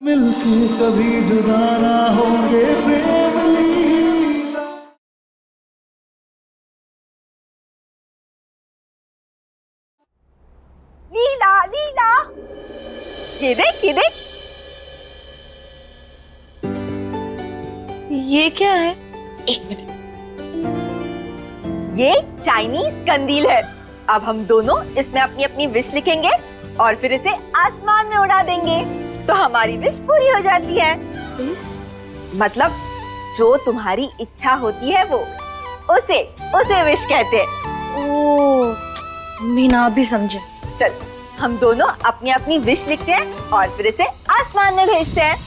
मिलके कभी जुदा ना होंगे प्रेम लीला। लीला लीला, ये देख ये देख। ये क्या है? एक मिनट, ये चाइनीज कंदील है। अब हम दोनों इसमें अपनी अपनी विश लिखेंगे और फिर इसे आसमान में उड़ा देंगे तो हमारी विश पूरी हो जाती है। विश? मतलब जो तुम्हारी इच्छा होती है वो उसे उसे विश कहते हैं। ओ, मीना आप भी समझे। चल हम दोनों अपनी अपनी विश लिखते हैं और फिर इसे आसमान में भेजते हैं।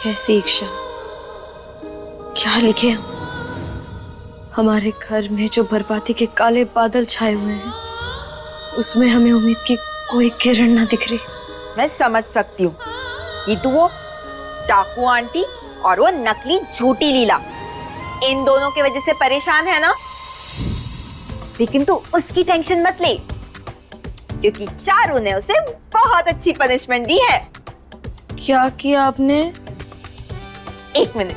कैसी इच्छा, क्या लिखे हम? हमारे घर में जो बर्बादी के काले बादल छाए हुए हैं उसमें हमें उम्मीद की कोई किरण ना दिख रही। मैं समझ सकती हूँ कि तू वो डाकू आंटी और वो नकली झूठी लीला, इन दोनों की वजह से परेशान है ना, लेकिन तू उसकी टेंशन मत ले क्योंकि चारू ने उसे बहुत अच्छी पनिशमेंट दी है। क्या किया आपने? एक मिनट,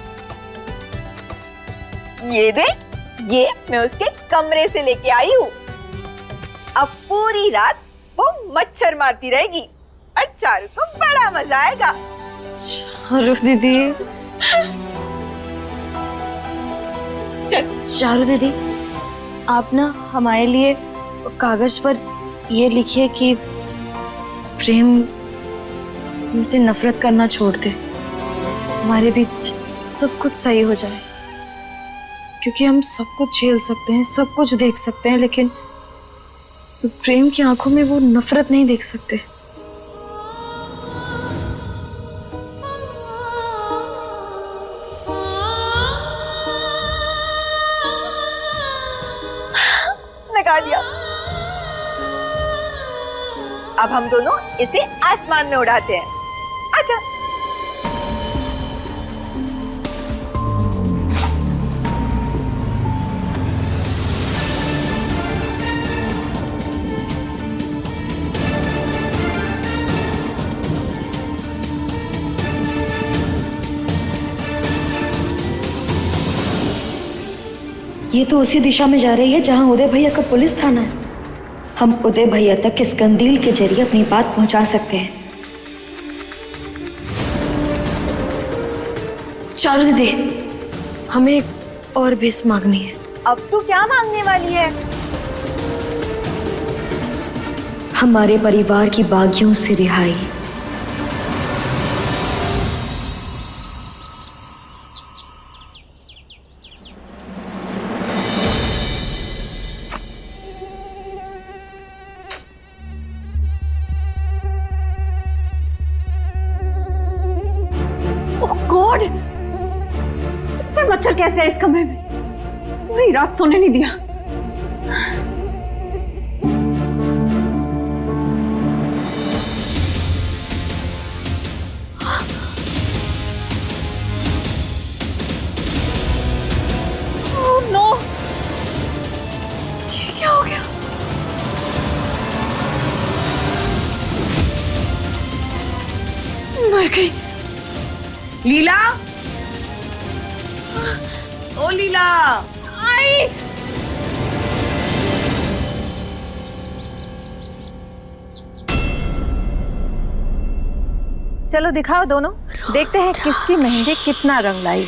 ये देख, ये मैं उसके कमरे से लेके आई हूँ। अब पूरी रात वो मच्छर मारती रहेगी और चारू को बड़ा मजा आएगा। चारू दीदी, चारू दीदी, आप ना हमारे लिए कागज पर ये लिखिए कि प्रेम हमसे नफरत करना छोड़ दे, हमारे बीच सब कुछ सही हो जाए। क्योंकि हम सब कुछ झेल सकते हैं, सब कुछ देख सकते हैं, लेकिन प्रेम की आंखों में वो नफरत नहीं देख सकते। लगा लिया। अब हम दोनों इसे आसमान में उड़ाते हैं। आजा। ये तो उसी दिशा में जा रही है जहां उदय भैया का पुलिस थाना है। हम उदय भैया तक इस कंदील के जरिए अपनी बात पहुंचा सकते हैं। चारू दीदी, हमें एक और विश मांगनी है। अब तू क्या मांगने वाली है? हमारे परिवार की बागियों से रिहाई। गॉड, इतने मच्छर कैसे है इस कमरे में? पूरी रात सोने नहीं दिया। ओह नो, ये क्या हो गया? मर गई। लीला, ओ लीला, आई। चलो दिखाओ दोनों, देखते हैं किसकी मेहंदी कितना रंग लाई।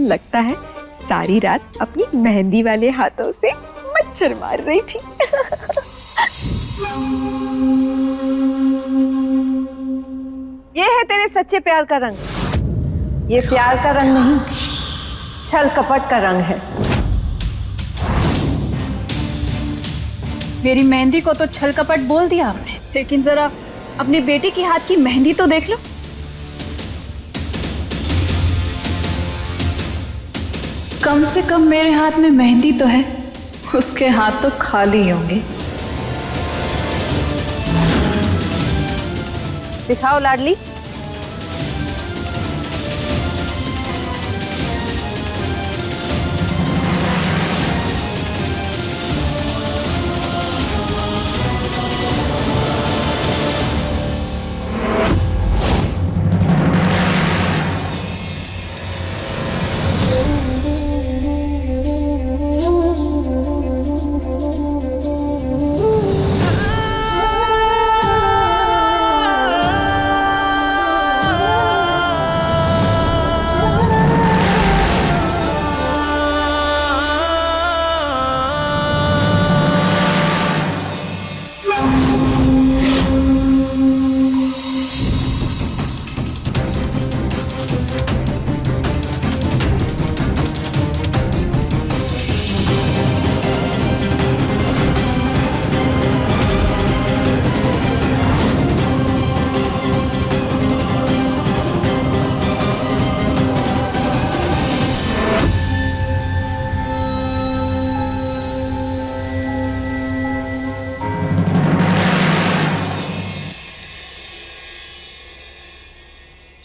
लगता है सारी रात अपनी मेहंदी वाले हाथों से मच्छर मार रही थी। ये है तेरे सच्चे प्यार का रंग। ये प्यार का रंग नहीं, छल कपट का रंग है। मेरी मेहंदी को तो छल कपट बोल दिया आपने, लेकिन जरा अपनी बेटी की हाथ की मेहंदी तो देख लो। कम से कम मेरे हाथ में मेहंदी तो है, उसके हाथ तो खाली ही होंगे। दिखाओ लाडली।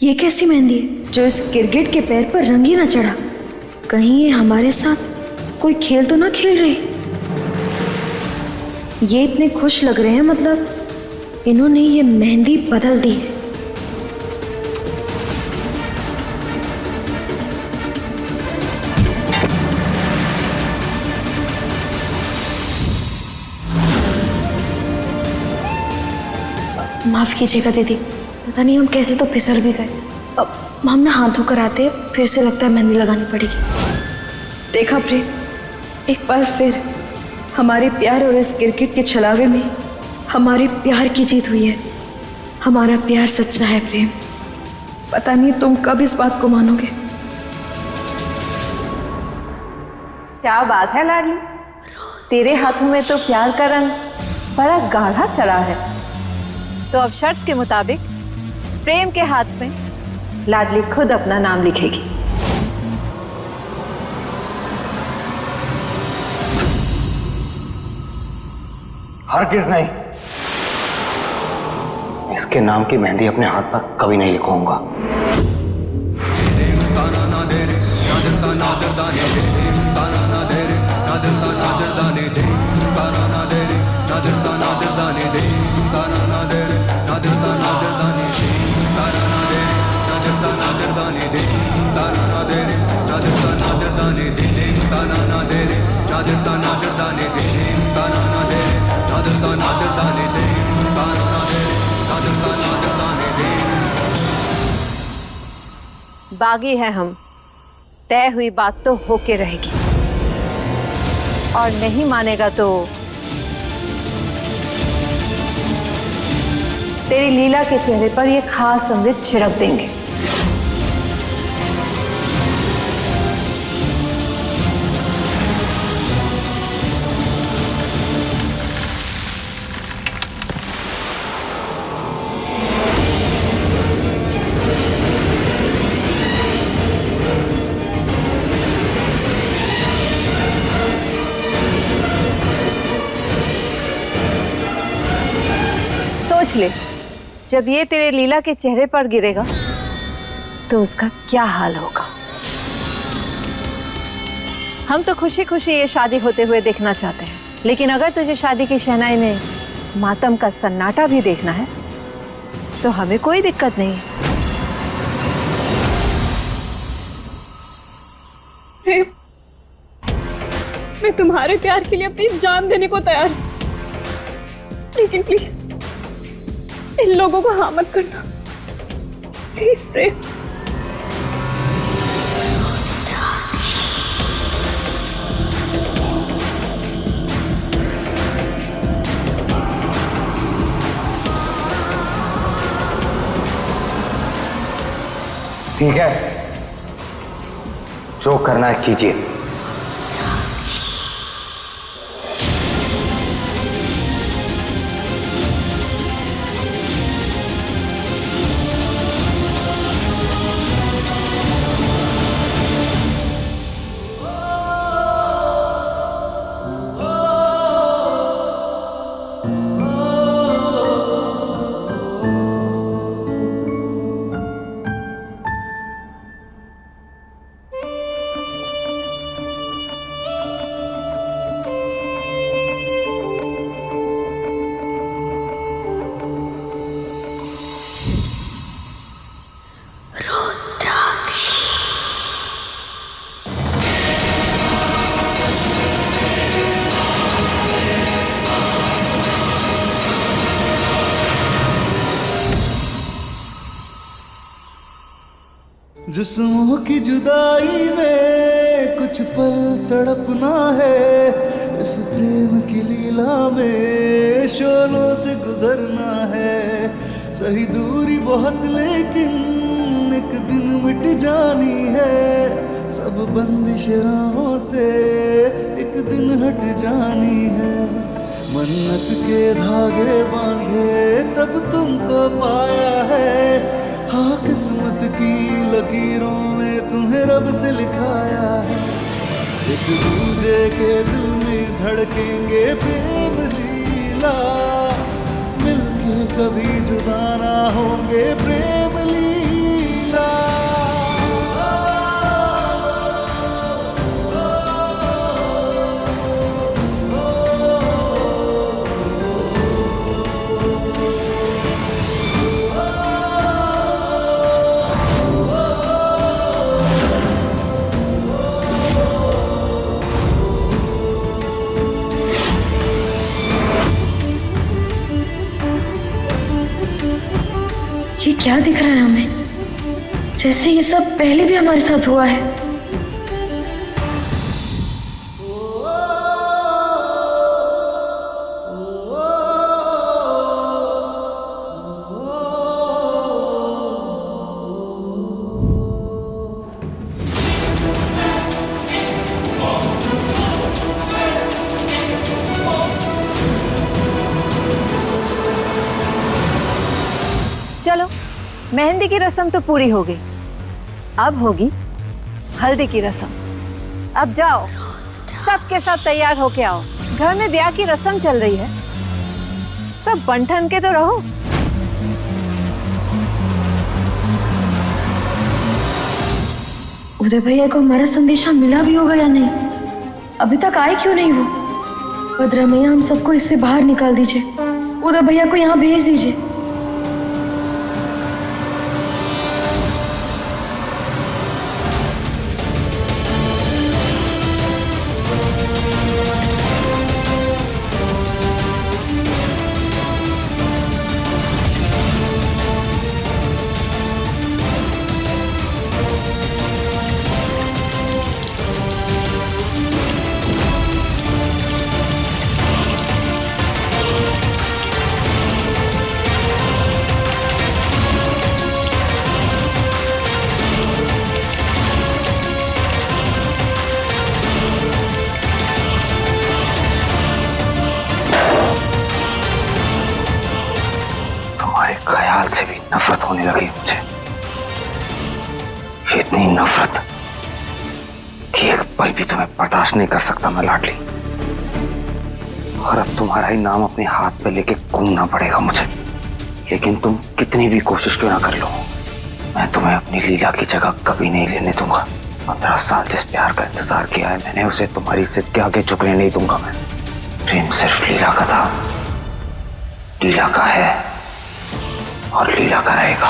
ये कैसी मेहंदी है जो इस गिरगिट के पैर पर रंग ही ना चढ़ा? कहीं ये हमारे साथ कोई खेल तो ना खेल रही? ये इतने खुश लग रहे हैं, मतलब इन्होंने ये मेहंदी बदल दी है। माफ कीजिएगा दीदी, पता नहीं हम कैसे तो फिसल भी गए। अब हम ना हाथ धोकर आते हैं, फिर से लगता है मेहंदी लगानी पड़ेगी। देखा प्रेम, एक बार फिर हमारे प्यार और इस गिरगिट के छलावे में हमारे प्यार की जीत हुई है। हमारा प्यार सच्चा है प्रेम। पता नहीं तुम कब इस बात को मानोगे। क्या बात है लाडली, तेरे हाथों में तो प्यार का रंग बड़ा गाढ़ा चढ़ा है। तो अब शर्त के मुताबिक प्रेम के हाथ में लाडली खुद अपना नाम लिखेगी। हरगिज़ नहीं, इसके नाम की मेहंदी अपने हाथ पर कभी नहीं लिखवाऊंगा। बागी है हम, तय हुई बात तो होके रहेगी, और नहीं मानेगा तो तेरी लीला के चेहरे पर ये खास अमृत छिड़क देंगे। सोच ले, जब ये तेरे लीला के चेहरे पर गिरेगा तो उसका क्या हाल होगा। हम तो खुशी खुशी ये शादी होते हुए देखना चाहते हैं, लेकिन अगर तुझे शादी की शहनाई में मातम का सन्नाटा भी देखना है तो हमें कोई दिक्कत नहीं। मैं तुम्हारे प्यार के लिए अपनी जान देने को तैयार हूं, लेकिन प्लीज इन लोगों को हाँ मत करना, प्लीज प्रेम। ठीक है, जो करना है कीजिए। जिस्मों की जुदाई में कुछ पल तड़पना है, इस प्रेम की लीला में शोलों से गुजरना है। सही दूरी बहुत लेकिन एक दिन मिट जानी है, सब बंदिश राहों से एक दिन हट जानी है। मन्नत के धागे बांधे तब तुमको पाया है, हाँ किस्मत की लकीरों में तुम्हें रब से लिखाया है। एक दूजे के दिल में धड़केंगे प्रेम लीला, मिलके कभी जुदा ना होंगे प्रेम लीला। ये क्या दिख रहा है हमें? जैसे ये सब पहले भी हमारे साथ हुआ है। चलो, मेहंदी की रस्म तो पूरी हो गई, अब होगी हल्दी की रस्म। अब जाओ, सबके सब तैयार होके आओ, घर में ब्याह की रस्म चल रही है, सब बन ठन के तो रहो। उदय भैया को हमारा संदेशा मिला भी होगा या नहीं? अभी तक आए क्यों नहीं वो? भद्रा मैया, हम सबको इससे बाहर निकाल दीजिए, उदय भैया को यहाँ भेज दीजिए। ख्याल से भी नफरत होने लगी मुझे, इतनी नफरत कि एक पल भी तुम्हें बर्दाश्त नहीं कर सकता मैं लाडली। और अब तुम्हारा ही नाम अपने हाथ पे लेके घूमना पड़ेगा मुझे, लेकिन तुम कितनी भी कोशिश क्यों ना कर लो, मैं तुम्हें अपनी लीला की जगह कभी नहीं लेने दूंगा। 15 साल जिस प्यार का इंतजार किया है मैंने, उसे तुम्हारी जिद के आगे झुकने नहीं दूंगा मैं। प्रेम सिर्फ लीला का था, लीला का है और लीला का रहेगा।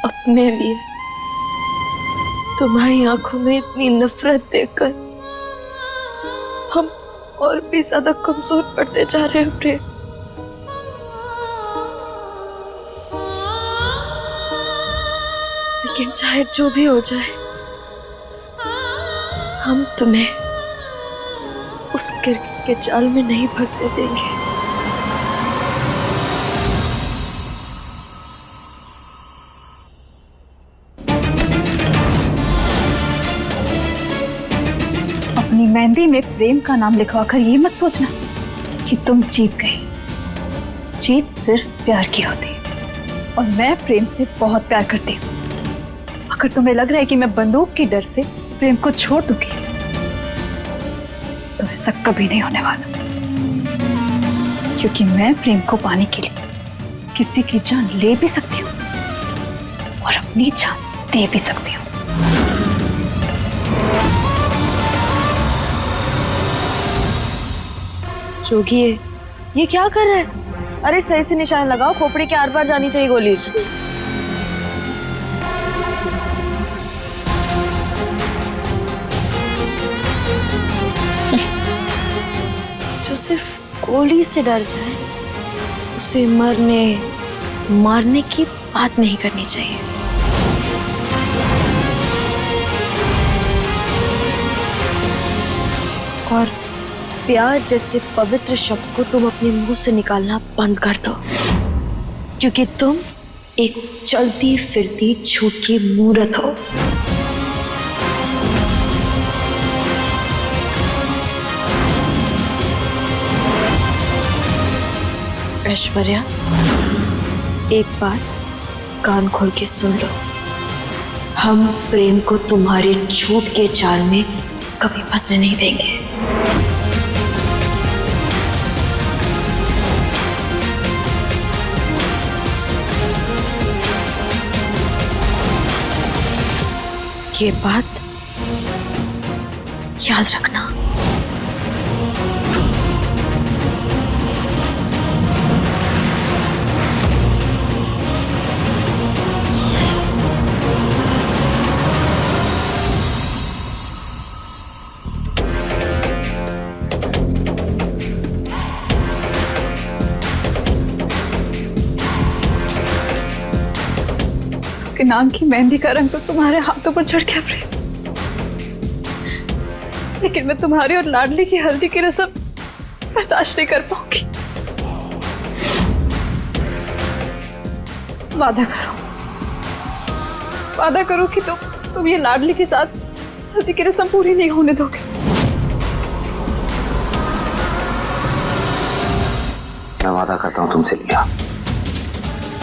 अपने लिए तुम्हारी आंखों में इतनी नफरत देखकर हम और भी ज्यादा कमजोर पड़ते जा रहे हैं प्रेम। लेकिन चाहे जो भी हो जाए, हम तुम्हें उस किरकिट के जाल में नहीं फंसने देंगे। अपनी मेहंदी में प्रेम का नाम लिखवाकर ये मत सोचना कि तुम जीत गई। जीत सिर्फ प्यार की होती है और मैं प्रेम से बहुत प्यार करती हूँ। अगर तुम्हें लग रहा है कि मैं बंदूक के डर से प्रेम को छोड़ दूंगी तो ऐसा कभी नहीं होने वाला, क्योंकि मैं प्रेम को पाने के लिए किसी की जान ले भी सकती हूँ और अपनी जान दे भी सकती हूँ। जोगी ये क्या कर रहा है? अरे सही से निशान लगाओ, खोपड़ी के आर पार जानी चाहिए गोली। जो सिर्फ गोली से डर जाए उसे मरने मारने की बात नहीं करनी चाहिए। और प्यार जैसे पवित्र शब्द को तुम अपने मुंह से निकालना बंद कर दो, क्योंकि तुम एक चलती फिरती झूठ की मूर्त हो। ऐश्वर्या, एक बात कान खोल के सुन लो, हम प्रेम को तुम्हारे झूठ के जाल में कभी फंसने नहीं देंगे। ये बात याद रखना। उसके नाम की मेहंदी का रंग तो तुम्हारे हाथों पर चढ़ गया प्रेम, लेकिन मैं तुम्हारी और लाडली की हल्दी की रस्म बर्दाश्त नहीं कर पाऊंगी। वादा करो कि तुम ये लाडली के साथ हल्दी की रस्म पूरी नहीं होने दोगे। मैं वादा करता हूँ तुमसे लिया,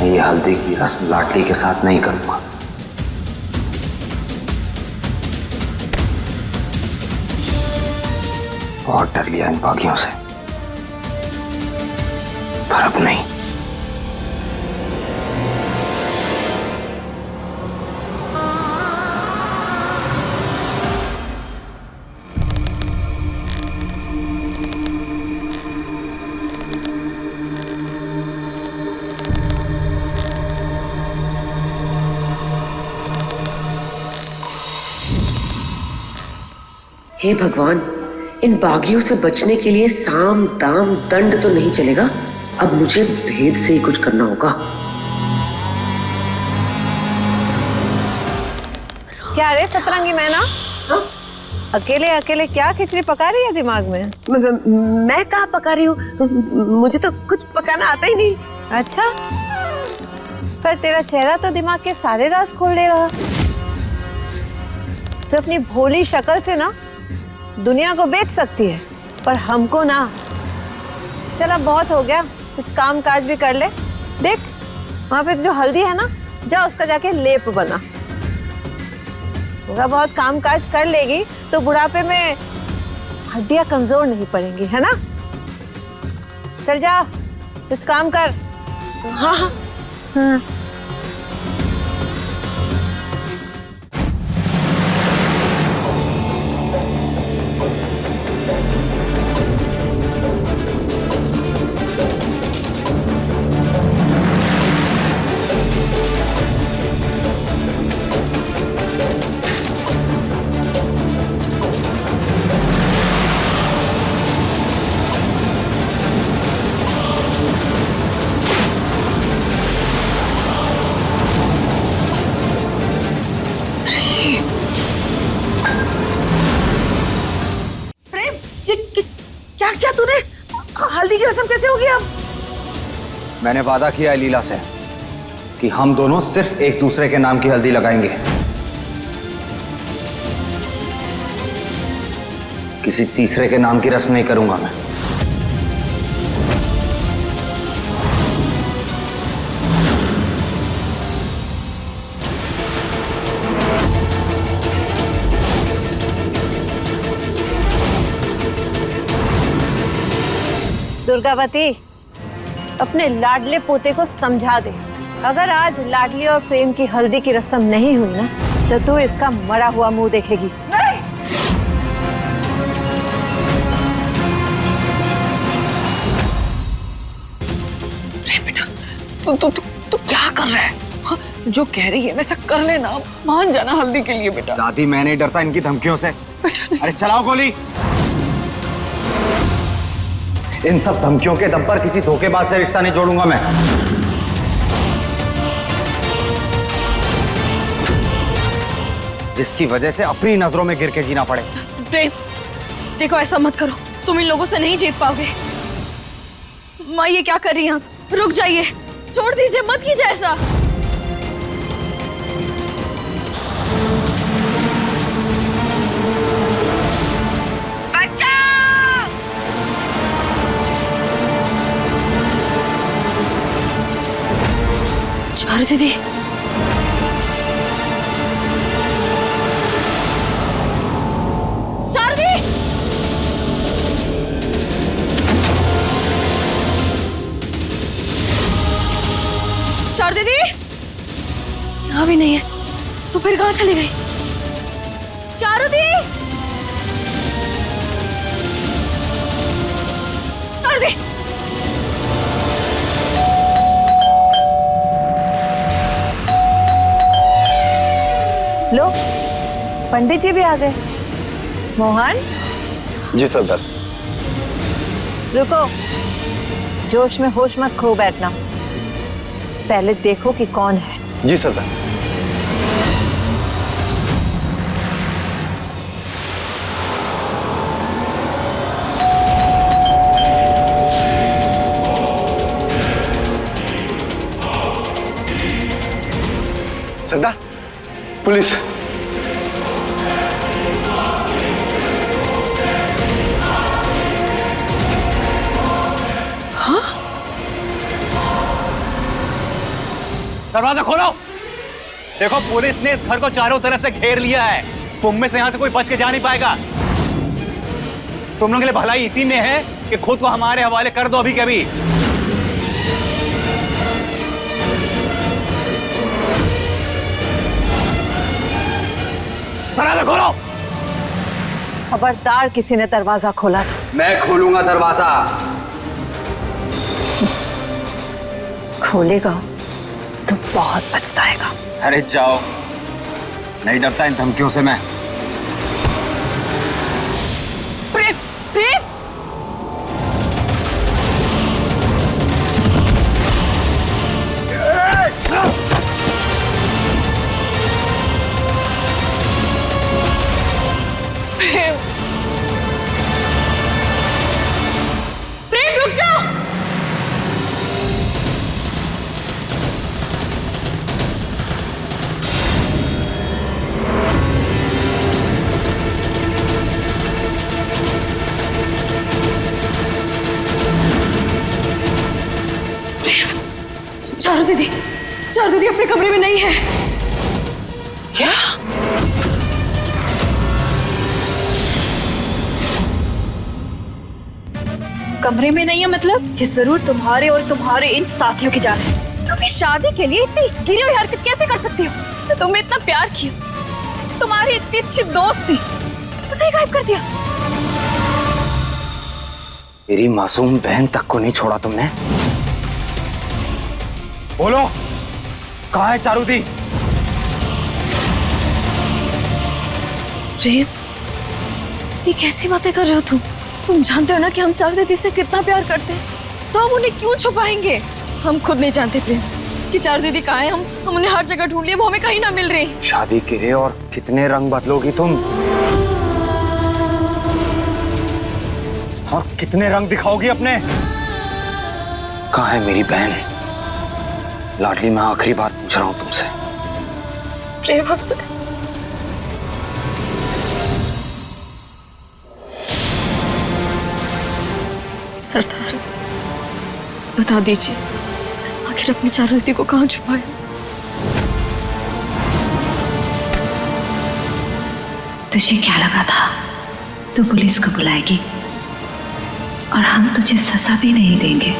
मैं ये हल्दी की रस्म लाडली के साथ नहीं करूंगा। बहुत डर लिया इन बागियों से, पर अब नहीं। हे भगवान, इन बागियों से बचने के लिए साम दाम दंड तो नहीं चलेगा। अब मुझे भेद से ही कुछ करना होगा। क्या रे सतरंगी मैना, हाँ? अकेले अकेले क्या खिचड़ी पका रही है दिमाग में? मैं कहाँ पका रही हूँ, मुझे तो कुछ पकाना आता ही नहीं। अच्छा, पर तेरा चेहरा तो दिमाग के सारे राज खोल दे रहा। तो अपनी भोली शक्ल से ना दुनिया को बेच सकती है, पर हमको ना। चल अब बहुत हो गया, कुछ काम काज भी कर ले। देख वहां पे जो हल्दी है ना, जा उसका जाके लेप बना। थोड़ा बहुत काम काज कर लेगी तो बुढ़ापे में हड्डियां कमजोर नहीं पड़ेंगी, है ना? चल जा, कुछ काम कर। हाँ हाँ हाँ। क्या तूने हल्दी की रस्म कैसे होगी अब? मैंने वादा किया है लीला से कि हम दोनों सिर्फ एक दूसरे के नाम की हल्दी लगाएंगे। किसी तीसरे के नाम की रस्म नहीं करूंगा मैं। दुर्गावती, अपने लाडले पोते को समझा दे, अगर आज लाडली और प्रेम की हल्दी की रस्म नहीं हुई ना तो तू इसका मरा हुआ मुंह देखेगी। नहीं। बेटा, तू क्या कर रहा है? हाँ, जो कह रही है वैसा कर लेना, मान जाना हल्दी के लिए बेटा। दादी मैं नहीं डरता इनकी धमकियों से। बेटा अरे चलाओ गोली। इन सब धमकियों के दम पर किसी धोखेबाज से रिश्ता नहीं जोड़ूंगा मैं। जिसकी वजह से अपनी नजरों में गिर के जीना पड़े। प्रेम, देखो ऐसा मत करो, तुम इन लोगों से नहीं जीत पाओगे। माँ ये क्या कर रही हैं आप? रुक जाइए, छोड़ दीजिए, मत कीजिए ऐसा। चारू दीदी, चारू दी, चारू दीदी यहाँ भी नहीं है, तो फिर कहाँ चली गई? चारू दी, चारू दी। लो, पंडित जी भी आ गए। मोहन जी सरदार। रुको, जोश में होश मत खो बैठना, पहले देखो कि कौन है। जी सरदार। सरदार, पुलिस। दरवाजा खोलो। देखो पुलिस ने इस घर को चारों तरफ से घेर लिया है, तुम में से यहां से कोई बच के जा नहीं पाएगा। तुम लोगों के लिए भलाई इसी में है कि खुद को हमारे हवाले कर दो अभी के अभी। दरवाजा खोलो। खबरदार किसी ने दरवाजा खोला तो मैं खोलूंगा दरवाजा। खोलेगा तो बहुत पछताएगा। अरे जाओ, नहीं डरता इन धमकियों से मैं। प्रेम, प्रेम, प्रेम, प्रेम रुक जाओ। चारू दीदी, चारू दीदी अपने कमरे में नहीं है। क्या? कमरे में नहीं है मतलब? ये जरूर तुम्हारे और तुम्हारे इन साथियों की जान है। तुम इस शादी के लिए इतनी गिरी हुई हरकत कैसे कर सकती हो? जिसने तुम्हें इतना प्यार किया, तुम्हारी इतनी अच्छी दोस्त थी, उसे गायब कर दिया। मेरी मासूम बहन तक को नहीं छोड़ा तुमने। बोलो, कहाँ है चारू दी? प्रेम, ये कैसी बातें कर रहे हो तुम? तुम जानते हो ना कि हम चारू दीदी से कितना प्यार करते हैं, तो हम उन्हें क्यों छुपाएंगे? हम खुद नहीं जानते प्रेम कि चारू दीदी कहाँ है। हम उन्हें हर जगह ढूंढ लिए, वो हमें कहीं ना मिल रही। शादी के लिए और कितने रंग बदलोगी तुम? और कितने रंग दिखाओगी अपने? कहाँ है मेरी बहन? लाडली, मैं आखिरी बार पूछ रहा हूं तुमसे। प्रेम आपसे सरदार, बता दीजिए आखिर अपनी चारू दीदी को कहाँ छुपाया? तुझे क्या लगा था तू पुलिस को बुलाएगी और हम तुझे सजा भी नहीं देंगे?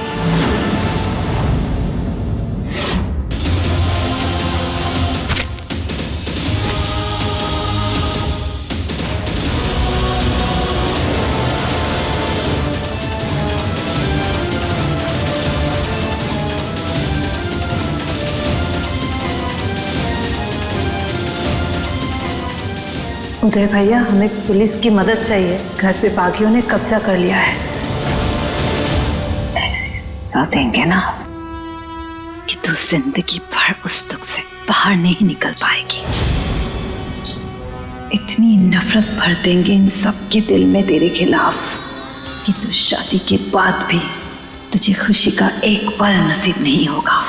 उदय भैया, हमें पुलिस की मदद चाहिए। घर पे बागियों ने कब्जा कर लिया है। ऐसी सजा देंगे ना कि तू जिंदगी भर उस दुख से बाहर नहीं निकल पाएगी। इतनी नफरत भर देंगे इन सब के दिल में तेरे खिलाफ कि तू शादी के बाद भी तुझे खुशी का एक पल नसीब नहीं होगा।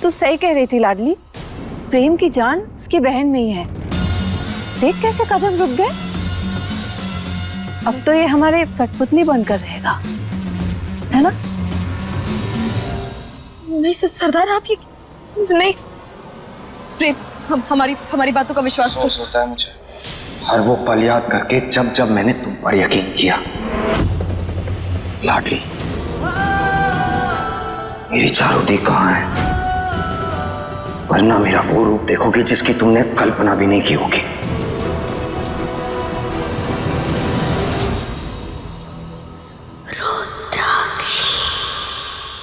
तू सही कह रही थी लाडली, प्रेम की जान उसकी बहन में ही है। देख कैसे कदम रुक गए। अब तो ये हमारे कठपुतली बनकर रहेगा, है ना? नहीं सरदार, आप ये नहीं। प्रेम हमारी बातों का विश्वास अफसोस होता है मुझे हर वो पल याद करके जब जब मैंने तुम पर यकीन किया। लाडली, मेरी चारुदी कहाँ है? वरना मेरा वो रूप देखोगी जिसकी तुमने कल्पना भी नहीं की होगी।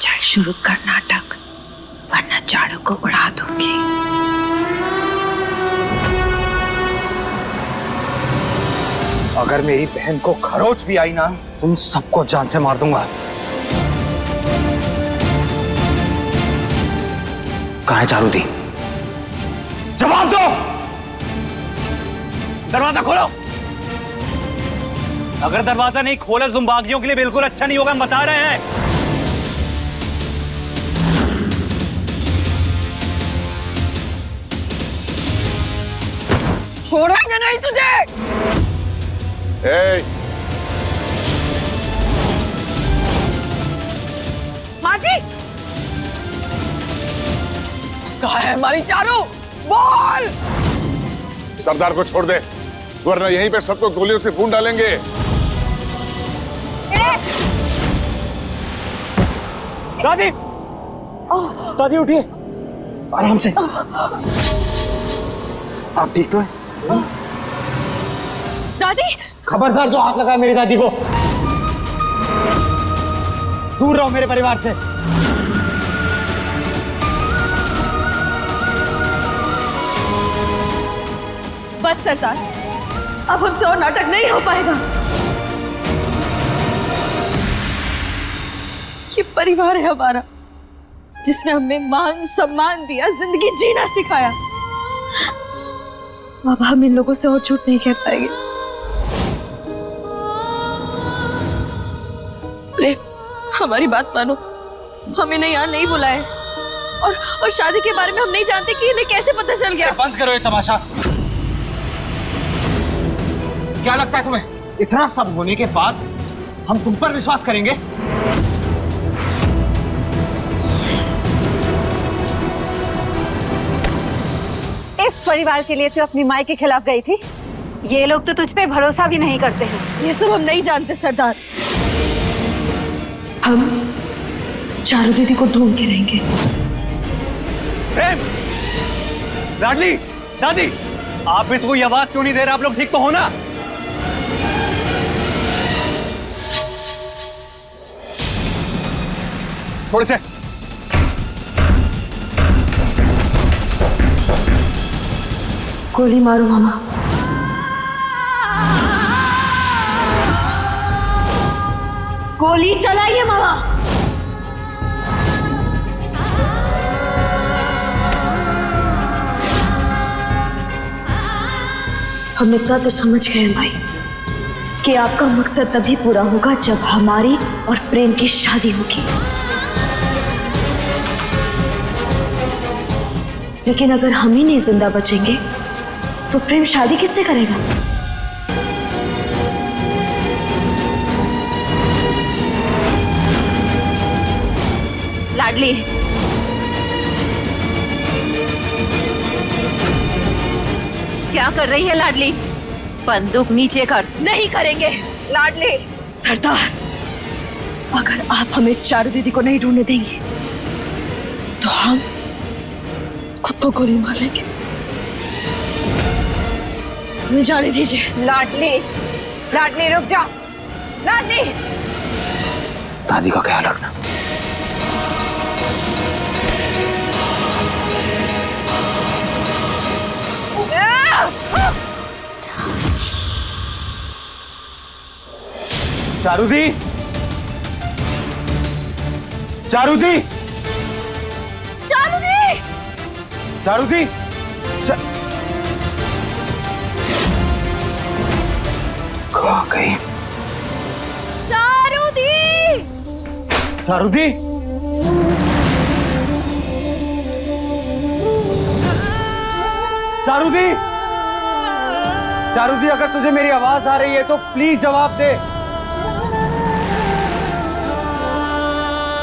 चल शुरू कर नाटक, वरना चारों को उड़ा दूंगी। अगर मेरी बहन को खरोच भी आई ना, तुम सबको जान से मार दूंगा। कहाँ है चारुदी? जवाब दो! दरवाजा खोलो! अगर दरवाजा नहीं खोला तुम बागियों के लिए बिल्कुल अच्छा नहीं होगा, हम बता रहे हैं। छोड़ेंगे नहीं तुझे। माँ जी, कहाँ है हमारी चारू? बोल! सरदार को छोड़ दे, वरना यहीं पे सबको गोलियों से भून डालेंगे। दादी, दादी उठिए, आराम से। आप ठीक तो हैं? दादी! खबरदार जो हाथ लगाए मेरी दादी को, दूर रहो मेरे परिवार से। बस सरदार, अब हमसे और नाटक नहीं हो पाएगा। ये परिवार है हमारा, जिसने हमें मान सम्मान दिया, जिंदगी जीना सिखाया। अब हम इन लोगों से और झूठ नहीं कह पाएंगे। प्रेम, हमारी बात मानो, हम इन्हें यहाँ नहीं बुलाए और शादी के बारे में हम नहीं जानते कि इन्हें कैसे पता चल गया। बंद करो ये तमाशा। क्या लगता है तुम्हें इतना सब होने के बाद हम तुम पर विश्वास करेंगे? इस परिवार के लिए तो अपनी माई के खिलाफ गई थी। ये लोग तो तुझ पे भरोसा भी नहीं करते हैं। ये सब हम नहीं जानते सरदार। हम चारू दीदी को ढूंढ के रहेंगे। प्रेम, लाडली, दादी, आप इसको ये आवाज क्यों नहीं दे रहे? आप लोग ठीक तो हो ना? थोड़े से गोली मारो मामा। गोली चलाइए मामा। हम इतना तो समझ गए भाई, कि आपका मकसद तभी पूरा होगा जब हमारी और प्रेम की शादी होगी। लेकिन अगर हम ही नहीं जिंदा बचेंगे तो प्रेम शादी किससे करेगा? लाडली, क्या कर रही है लाडली? बंदूक नीचे कर। नहीं करेंगे लाडली, सरदार। अगर आप हमें चारू दीदी को नहीं ढूंढने देंगे तो हम खुद को गोली मार लेंगे। हमें जाने दीजिए। लाडली, लाडली रुक जा। लाडली, दादी का ख्याल रखना। चारुदी, चारुदी, चारुदी, चारुदी, कहाँ गई? चारुदी, चारुदी, चारुदी, चारुदी, अगर तुझे मेरी आवाज आ रही है तो प्लीज जवाब दे।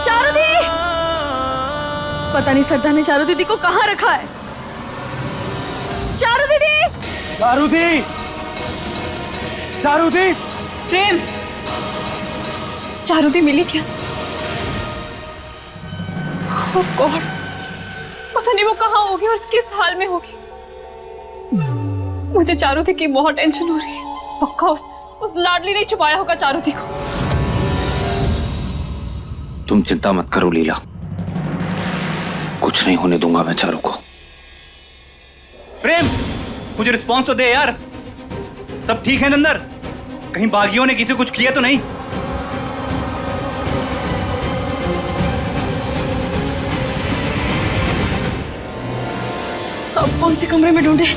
चारुदी। पता नहीं सरदार ने चारू दीदी को कहाँ रखा है। चारू दीदी, चारुदी, चारुदी, प्रेम, चारुदी मिली क्या? ओह गॉड, पता नहीं वो कहाँ होगी और किस हाल में होगी। मुझे चारुदी की बहुत टेंशन हो रही है। पक्का उस लाडली ने छुपाया होगा चारुदी को। तुम चिंता मत करो लीला, कुछ नहीं होने दूंगा मैं चारू को। प्रेम, मुझे रिस्पॉन्स तो दे यार। सब ठीक है अंदर? कहीं बागियों ने किसी को कुछ किया तो नहीं? अब कौन से कमरे में ढूंढे?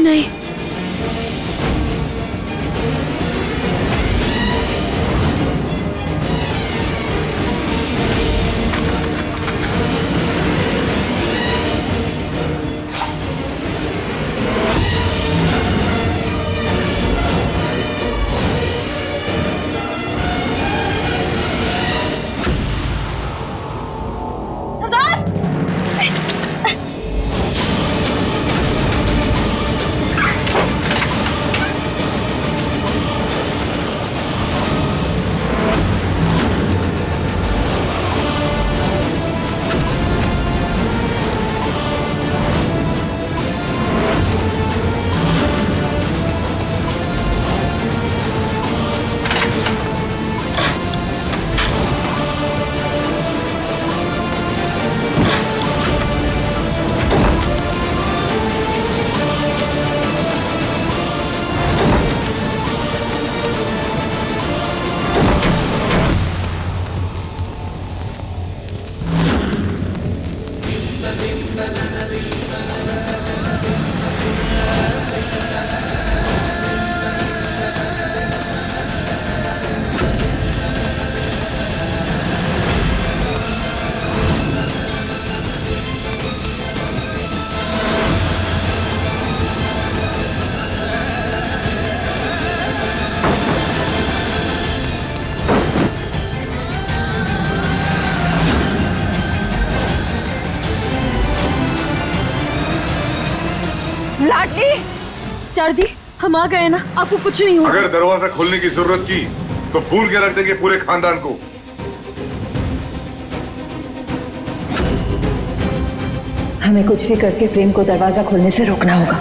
नहीं, लाडली, चारुदी, हम आ गए ना, आपको कुछ नहीं हुआ। अगर दरवाजा खोलने की जरूरत की तो भूल के रख देंगे पूरे खानदान को। हमें कुछ भी करके प्रेम को दरवाजा खोलने से रोकना होगा।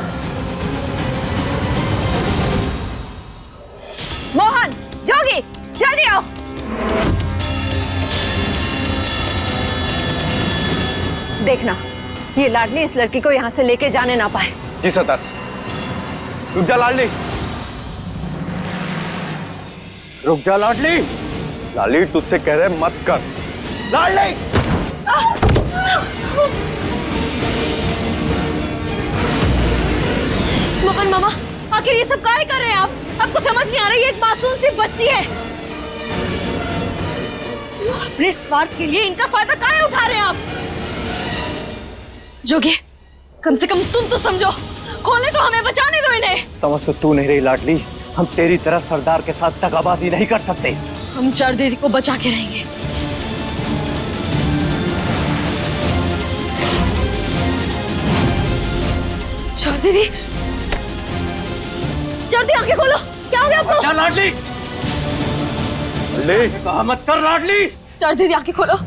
देखना ये लाडली इस लड़की को यहाँ से लेके जाने ना पाए। जी सरदार। रुक जा लाडली, रुक जा लाडली। लाडली तुझसे कह रहे मत कर। लाडली मोहन मामा, आखिर ये सब काहे कर रहे हैं आप? आपको समझ नहीं आ रही, एक मासूम सी बच्ची है। अपने स्वार्थ के लिए इनका फायदा काहे उठा रहे हैं आप? जोगे, कम से कम तुम तो समझो, खोले तो हमें, बचाने दो इन्हें। समझ तो तू नहीं रही लाडली, हम तेरी तरह सरदार के साथ दगाबाजी नहीं कर सकते। हम चार दीदी को बचा के रहेंगे। चार दीदी, जल्दी आंखें खोलो, क्या हो गया आपको? क्या लाडली? लाडली कहा मत कर लाडली। चार दीदी आंखें खोलो।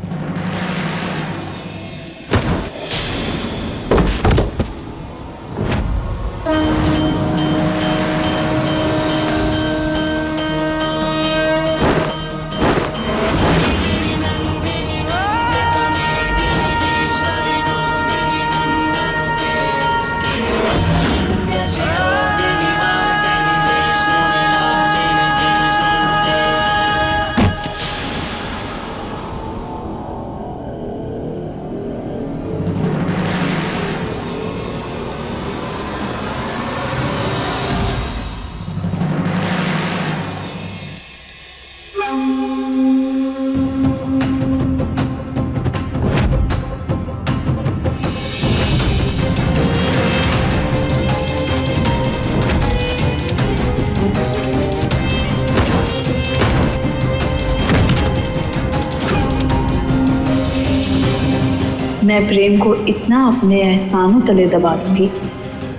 मैं प्रेम को इतना अपने एहसानों तले दबा दूंगी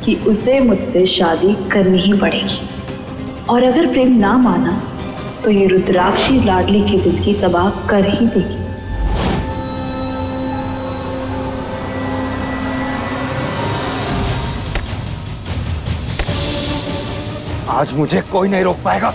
कि उसे मुझसे शादी करनी ही पड़ेगी। और अगर प्रेम ना माना तो ये रुद्राक्षी लाडली की जिंदगी तबाह कर ही देगी। आज मुझे कोई नहीं रोक पाएगा।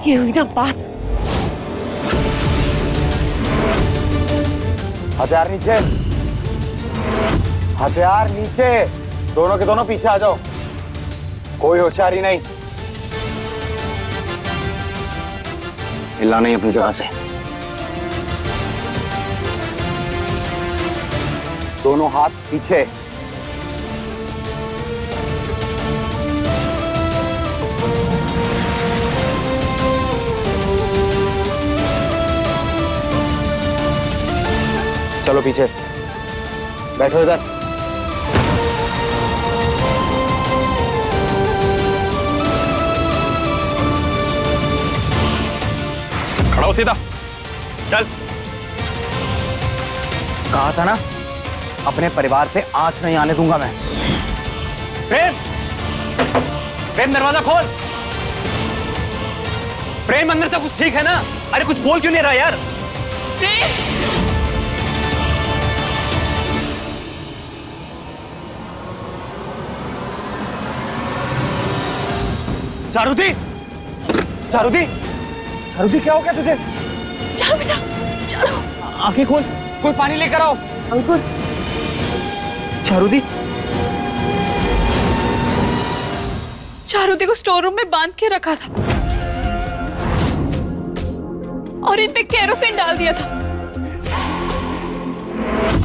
ये हुई ना बात। हथियार नीचे, हथियार नीचे। दोनों के दोनों पीछे आ जाओ, कोई होशियारी नहीं। हिलना नहीं अपनी जगह से। दोनों हाथ पीछे। चलो पीछे बैठो इधर। खड़ा हो सीधा, चल। कहा था ना, अपने परिवार पे आंच नहीं आने दूंगा मैं। प्रेम, प्रेम दरवाजा खोल। प्रेम अंदर से कुछ ठीक है ना? अरे कुछ बोल क्यों नहीं रहा यार? प्रेम, चारुदी, चारुदी, चारुदी क्या हो गया तुझे? चलो बेटा, चलो। आंखें खोल, कोई पानी लेकर आओ। अंकुर, चारुदी। चारुदी को स्टोर रूम में बांध के रखा था और इन पे केरोसिन डाल दिया था।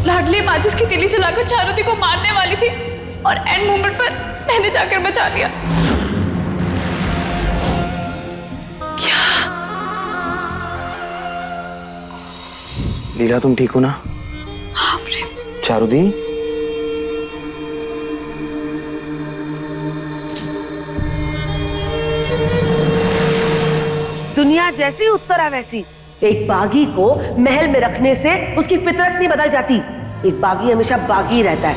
लाडली माचिस की तीली चलाकर चारुदी को मारने वाली थी और एंड मोमेंट पर मैंने जाकर बचा दिया। लीला तुम ठीक हो ना? हाँ प्रेम। चारुदी, दुनिया जैसी उत्तरा वैसी। एक बागी को महल में रखने से उसकी फितरत नहीं बदल जाती। एक बागी हमेशा बागी ही रहता है।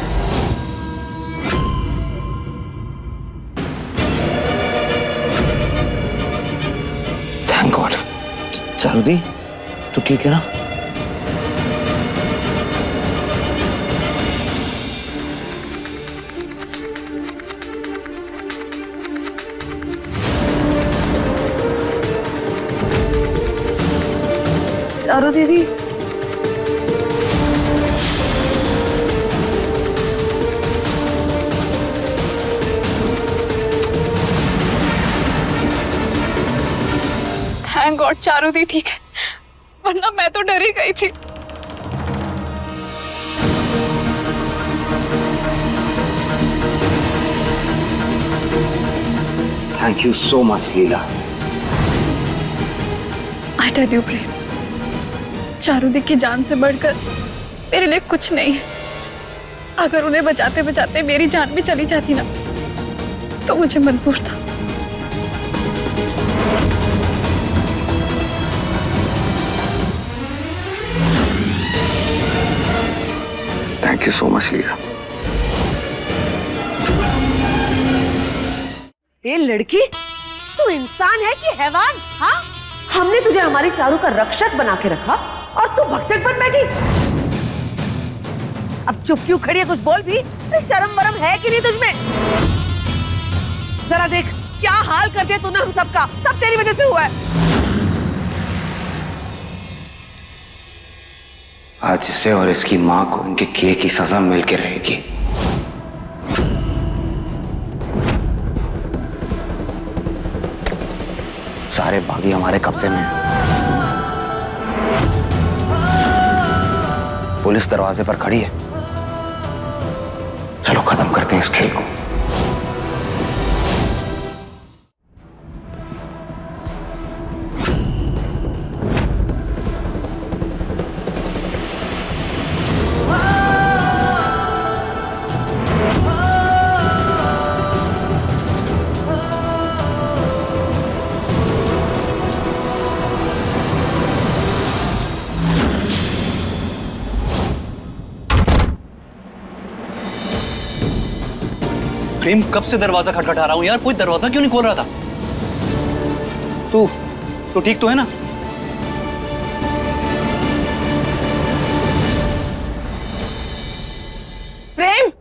Thank God. चारुदी तू ठीक है ना? चारू दीदी, थैंक गॉड चारू दी ठीक है, वरना मैं तो डर ही गई थी। Thank you so much Leela. I tell you Prem, Charu di की जान से बढ़कर मेरे लिए कुछ नहीं है। अगर उन्हें बचाते बचाते मेरी जान भी चली जाती ना तो मुझे मंजूर था। थैंक यू सो मच लीला। ये लड़की, तू इंसान है कि हैवान? हाँ, हमने तुझे हमारी चारू का रक्षक बना के रखा और तू भक्षक बन बैठी। अब चुप क्यों खड़ी है? कुछ बोल भी। शर्म वरम है कि नहीं तुझमें? जरा देख क्या हाल कर दिया तूने हम सबका। सब तेरी वजह से हुआ है। आज इसे और इसकी मां को इनके किए की सजा मिल के रहेगी। सारे बागी हमारे कब्जे में हैं। पुलिस दरवाजे पर खड़ी है। चलो खत्म करते हैं इस खेल को। प्रेम कब से दरवाजा खटखटा रहा हूं यार, कोई दरवाजा क्यों नहीं खोल रहा था? तू ठीक तो है ना? प्रेम,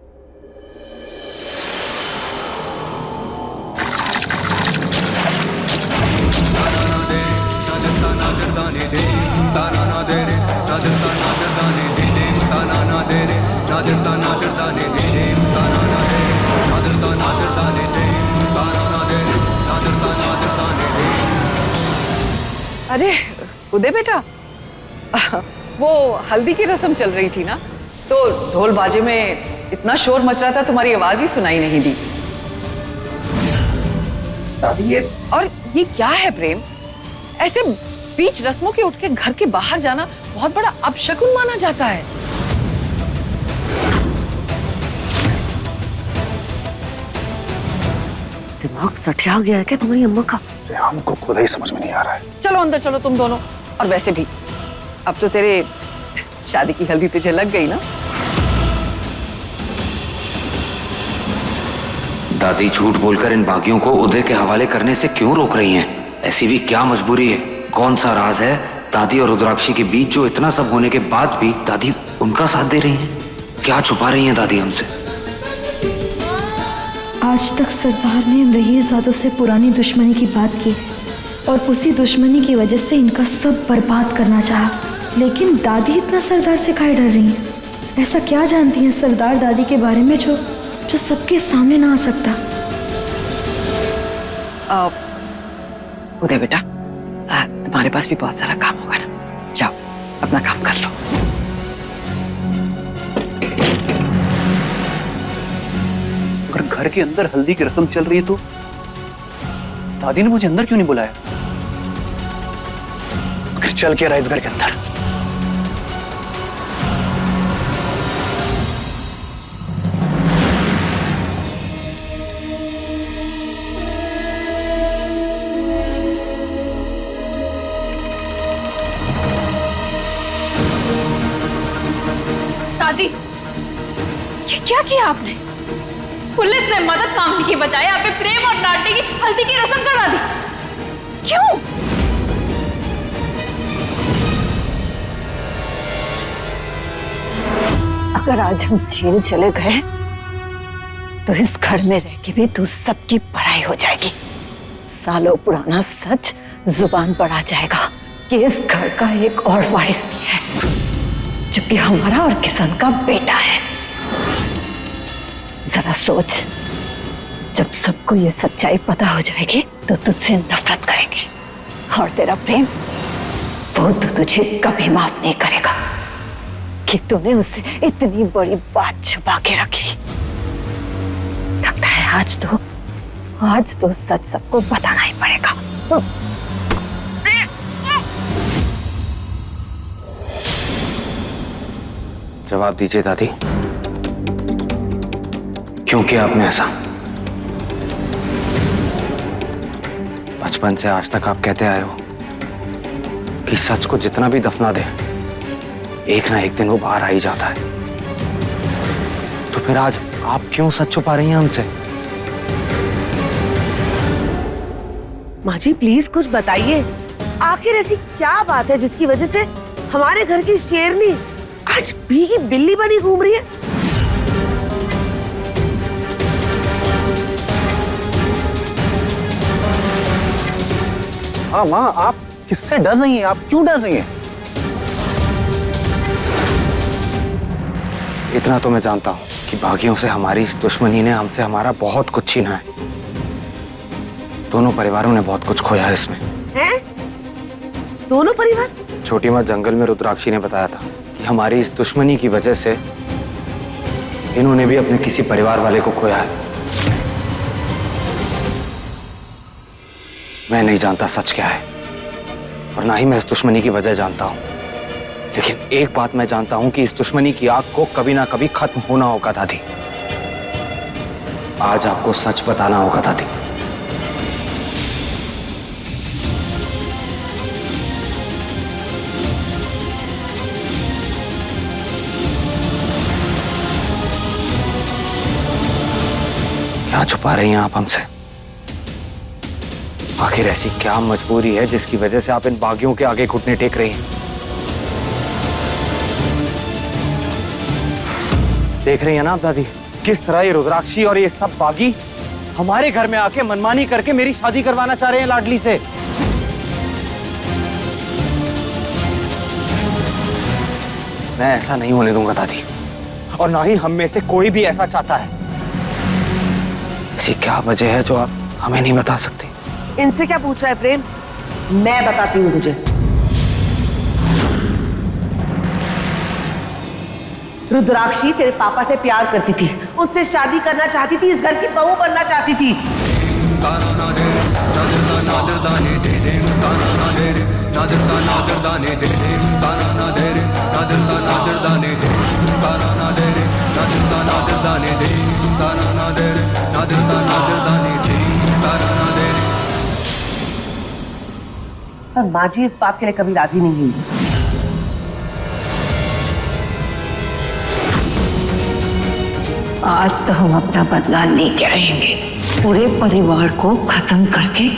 अरे उदय बेटा, वो हल्दी की रस्म चल रही थी ना, तो ढोल बाजे में इतना शोर मच रहा था, तुम्हारी आवाज ही सुनाई नहीं दी। दादी और ये क्या है प्रेम? ऐसे बीच रस्मों के उठ के घर के बाहर जाना बहुत बड़ा अपशकुन माना जाता है। दिमाग सठिया गया है क्या तुम्हारी अम्मा का? हमको खुद ही समझ में नहीं आ रहा है। चलो अंदर चलो तुम दोनों। और वैसे भी अब तो तेरे शादी की हल्दी तुझे लग गई ना। दादी झूठ बोलकर इन बागियों को उदय के हवाले करने से क्यों रोक रही हैं? ऐसी भी क्या मजबूरी है? कौन सा राज है दादी और रुद्राक्षी के बीच जो इतना सब होने के बाद भी दादी उनका साथ दे रही हैं? क्या छुपा रही हैं दादी हमसे? आज तक सरदार ने रईसजादों से पुरानी दुश्मनी की बात की और उसी दुश्मनी की वजह से इनका सब बर्बाद करना चाहा। लेकिन दादी इतना सरदार से काहे डर रही हैं? ऐसा क्या जानती हैं सरदार दादी के बारे में जो सबके सामने ना आ सकता? उदय बेटा, तुम्हारे पास भी बहुत सारा काम होगा ना, जाओ अपना काम कर लो। अगर घर के अंदर हल्दी की रस्म चल रही है तो दादी ने मुझे अंदर क्यों नहीं बुलाया? आखिर चल क्या रहा है इस घर के अंदर? दादी, ये क्या किया आपने? पुलिस से मदद मांगने की बजाय आपने प्रेम और लाडली की हल्दी की रस्म करवा दी। क्यों? अगर आज हम जेल चले गए तो इस घर में रह के भी तू सबकी पढ़ाई हो जाएगी। सालों पुराना सच जुबान पर आ जाएगा कि इस घर का एक और वारिस भी है, जो कि हमारा और किसान का बेटा है। जरा सोच, जब सबको ये सच्चाई पता हो जाएगी तो तुझसे नफरत करेंगे, और तेरा प्रेम वो तो तुझे कभी माफ नहीं करेगा कि तूने उससे इतनी बड़ी बात छुपा के रखी। लगता है आज तो सच सबको बताना ही पड़ेगा। जवाब दीजिए दादी, क्यों किया आपने ऐसा? बचपन से आज तक आप कहते आए हो कि सच को जितना भी दफना दे, एक ना एक दिन वो बाहर आ ही जाता है। तो फिर आज आप क्यों सच छुपा रही हैं हमसे? माँ जी प्लीज कुछ बताइए, आखिर ऐसी क्या बात है जिसकी वजह से हमारे घर की शेरनी आज भीगी बिल्ली बनी घूम रही है? हाँ माँ, आप किससे डर रही हैं? आप क्यों डर रही हैं? इतना तो मैं जानता हूं कि बागियों से हमारी इस दुश्मनी ने हमसे हमारा बहुत कुछ छीना है। दोनों परिवारों ने बहुत कुछ खोया है इसमें। हैं? दोनों परिवार? छोटी माँ जंगल में रुद्राक्षी ने बताया था कि हमारी इस दुश्मनी की वजह से इन्होंने भी अपने किसी परिवार वाले को खोया है। मैं नहीं जानता सच क्या है, और ना ही मैं इस दुश्मनी की वजह जानता हूं, लेकिन एक बात मैं जानता हूं कि इस दुश्मनी की आग को कभी ना कभी खत्म होना होगा दादी। आज आपको सच बताना होगा दादी। क्या छुपा रही हैं आप हमसे? आखिर ऐसी क्या मजबूरी है जिसकी वजह से आप इन बागियों के आगे घुटने टेक रही हैं? देख रही हैं ना आप दादी, किस तरह ये रुद्राक्षी और ये सब बागी हमारे घर में आके मनमानी करके मेरी शादी करवाना चाह रहे हैं लाडली से। मैं ऐसा नहीं होने दूंगा दादी, और ना ही हम में से कोई भी ऐसा चाहता है। ऐसी क्या वजह है जो आप हमें नहीं बता सकते? इनसे क्या पूछ रहा है प्रेम? मैं बताती हूँ तुझे। रुद्राक्षी तेरे पापा से प्यार करती थी, उनसे शादी करना चाहती थी, इस घर की बहू बनना चाहती थी। पर माँ जी इस बात के लिए कभी राजी नहीं हुई। आज तो हम अपना बदला लेके रहेंगे। पूरे परिवार को खत्म करके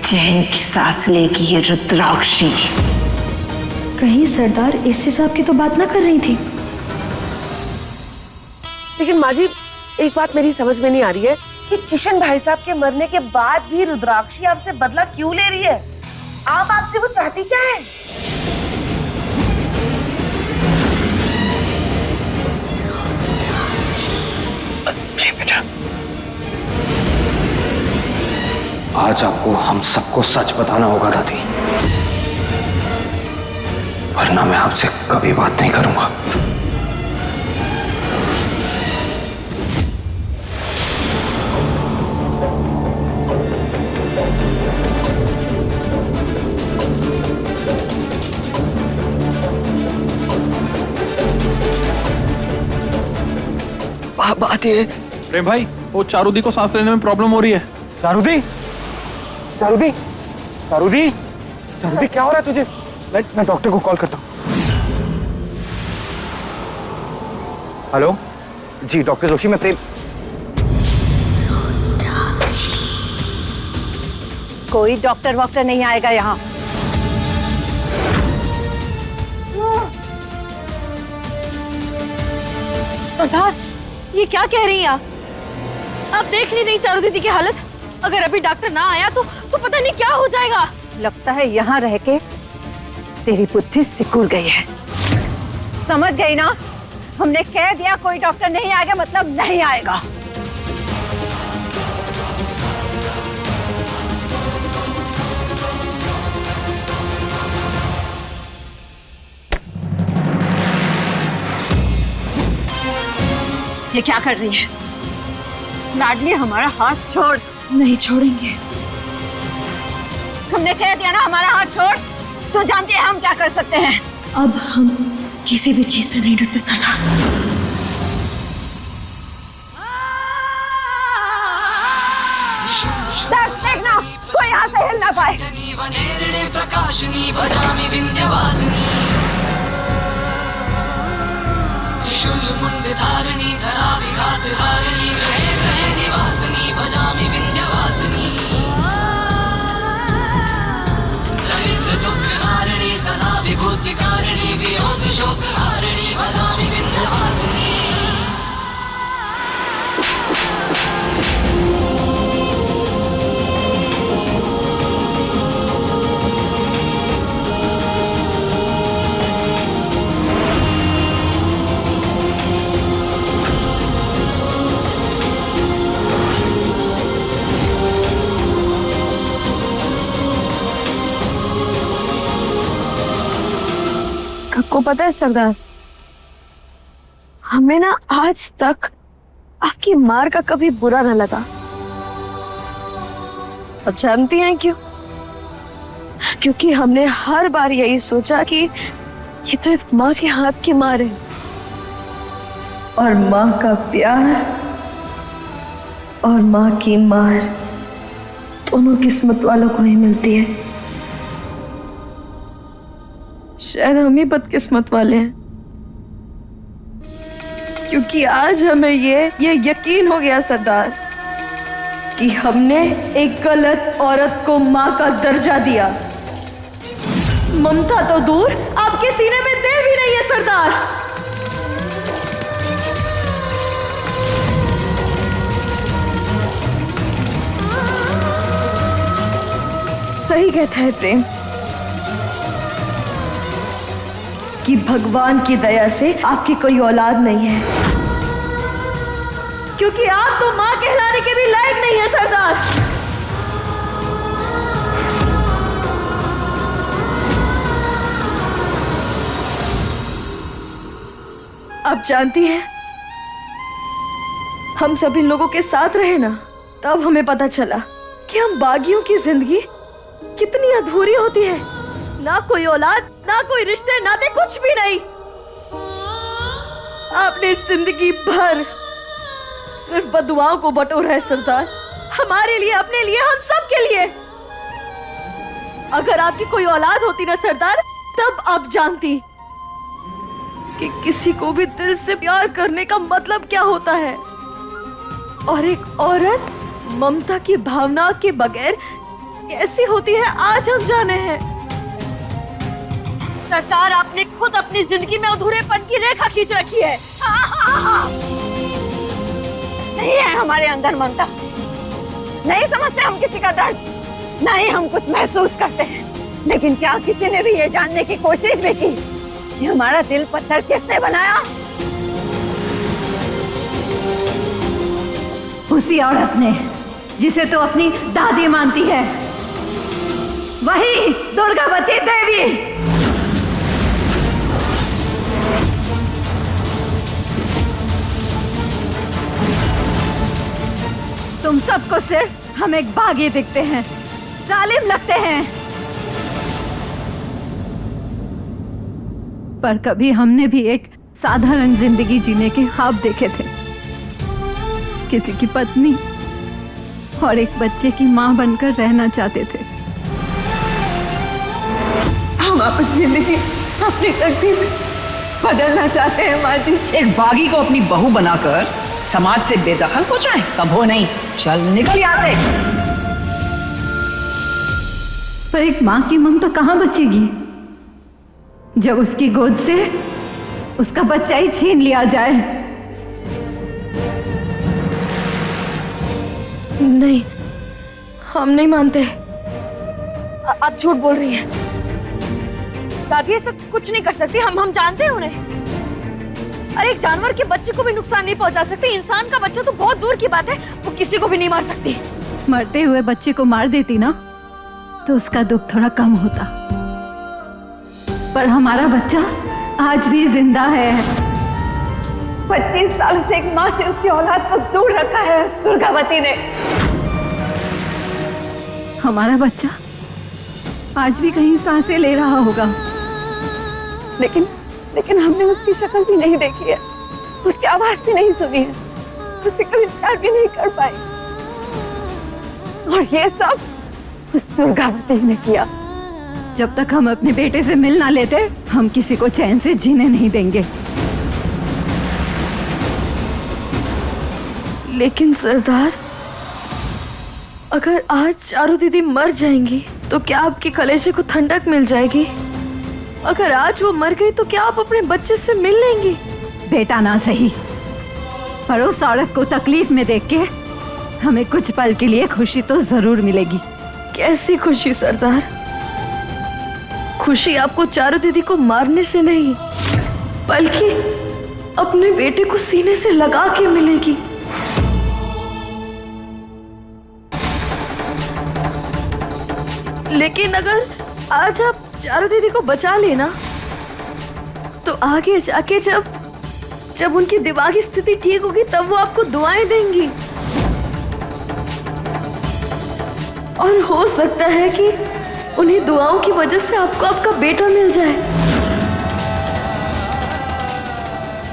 चैन की सांस लेगी ये रुद्राक्षी। कहीं सरदार इस हिसाब की तो बात ना कर रही थी। लेकिन माँ जी एक बात मेरी समझ में नहीं आ रही है कि किशन भाई साहब के मरने के बाद भी रुद्राक्षी आपसे बदला क्यों ले रही है? आप आपसे वो चाहती क्या है? बेटा, आज आपको हम सबको सच बताना होगा दादी, वरना मैं आपसे कभी बात नहीं करूंगा। बात ये प्रेम भाई, वो चारूदी को सांस लेने में प्रॉब्लम हो रही है। चारूदी, चारूदी, चारूदी, चारूदी, क्या हो रहा है तुझे? मैं डॉक्टर को कॉल करता हूँ। हेलो जी, डॉक्टर जोशी, मैं प्रेम। कोई डॉक्टर वॉक्टर नहीं आएगा यहाँ। सरदार, ये क्या कह रही हैं आप देख नहीं रही चारू दीदी की हालत? अगर अभी डॉक्टर ना आया तो पता नहीं क्या हो जाएगा। लगता है यहाँ रह के तेरी बुद्धि सिकुड़ गई है। समझ गई ना? हमने कह दिया कोई डॉक्टर नहीं आएगा मतलब नहीं आएगा। ये क्या कर रही है? लाडली हमारा हाथ छोड़। नहीं छोड़ेंगे। हमने कह दिया ना हमारा हाथ छोड़। तू जानती है हम क्या कर सकते हैं। अब हम किसी भी चीज से नहीं डरते सरदार। देखना कोई यहाँ से हिल ना पाए। आपको पता है सरदार, हमें ना आज तक आपकी मार का कभी बुरा न लगा। अब जानती हैं क्यों? क्योंकि हमने हर बार यही सोचा कि ये तो एक माँ के हाथ की मार है, और माँ का प्यार और माँ की मार दोनों किस्मत वालों को ही मिलती है। शायद हम ही बदकिस्मत वाले हैं, क्योंकि आज हमें ये यकीन हो गया सरदार कि हमने एक गलत औरत को माँ का दर्जा दिया। ममता तो दूर आपके सीने में देव भी नहीं है सरदार। सही कहता है प्रेम कि भगवान की दया से आपकी कोई औलाद नहीं है, क्योंकि आप तो मां कहलाने के भी लायक नहीं है सरदार। अब जानती हैं, हम जब इन लोगों के साथ रहे ना, तब हमें पता चला कि हम बागियों की जिंदगी कितनी अधूरी होती है। ना कोई औलाद, ना कोई रिश्ते नाते, कुछ भी नहीं। आपने जिंदगी भर सिर्फ बदुआओं को बटोरा है सरदार, हमारे लिए, अपने लिए, हम सब के लिए। अगर आपकी कोई औलाद होती ना सरदार, तब आप जानती कि किसी को भी दिल से प्यार करने का मतलब क्या होता है, और एक औरत ममता की भावना के बगैर कैसी होती है, आज हम जाने हैं। सरकार, आपने खुद अपनी जिंदगी में अधूरेपन की रेखा खींच रखी है। नहीं है हमारे अंदर ममता, नहीं समझते हम किसी का दर्द, नहीं हम कुछ महसूस करते हैं। लेकिन क्या किसी ने भी ये जानने की कोशिश भी की कि हमारा दिल पत्थर किसने बनाया? उसी औरत ने जिसे तो अपनी दादी मानती है, वही दुर्गावती देवी। तुम सबको सिर्फ हम एक बागी दिखते हैं, जालिम लगते हैं, पर कभी हमने भी एक साधारण जिंदगी जीने के ख्वाब देखे थे। किसी की पत्नी और एक बच्चे की मां बनकर रहना चाहते थे। हम अपनी जिंदगी, अपनी तकदीर बदलना चाहते हैं माँ जी। एक बागी को अपनी बहू बनाकर समाज से बेदखल हो जाए, कभी नहीं। चल निकल यहाँ से। पर एक माँ की ममता कहाँ बचेगी जब उसकी गोद से उसका बच्चा ही छीन लिया जाए? नहीं, हम नहीं मानते। आप झूठ बोल रही है। दादी ऐसा कुछ नहीं कर सकती। हम जानते हैं उन्हें। अरे एक जानवर के बच्चे को भी नुकसान नहीं पहुंचा सकती। इंसान का बच्चा तो बहुत दूर की बात है, वो किसी को भी नहीं मार सकती। मरते हुए बच्चे को मार देती ना तो उसका दुख थोड़ा कम होता, पर हमारा बच्चा आज भी जिंदा है। 25 साल से एक माँ से उसकी औलाद को दूर रखा है उस दुर्गावती ने। हमारा बच्चा आज भी कहीं सांसें ले रहा होगा, लेकिन हमने उसकी शक्ल भी नहीं देखी है, उसकी आवाज भी नहीं सुनी है, उससे कभी प्यार भी नहीं कर पाई। और ये सब उस दुर्गावती ने किया। जब तक हम अपने बेटे से मिल ना लेते, हम किसी को चैन से जीने नहीं देंगे। लेकिन सरदार, अगर आज चारू दीदी मर जाएंगी तो क्या आपके कलेजे को ठंडक मिल जाएगी? अगर आज वो मर गई तो क्या आप अपने बच्चे से मिल लेंगी? बेटा ना सही, पर उस औरत को तकलीफ में देख के हमें कुछ पल के लिए खुशी तो जरूर मिलेगी। कैसी खुशी सरदार? खुशी आपको चारू दीदी को मारने से नहीं, बल्कि अपने बेटे को सीने से लगा के मिलेगी। लेकिन अगर आज आप चारू दीदी को बचा लेना तो आगे जाके जब उनकी दिमागी स्थिति ठीक होगी तब वो आपको दुआएं देंगी, और हो सकता है कि उन्हीं दुआओं की वजह से आपको आपका बेटा मिल जाए।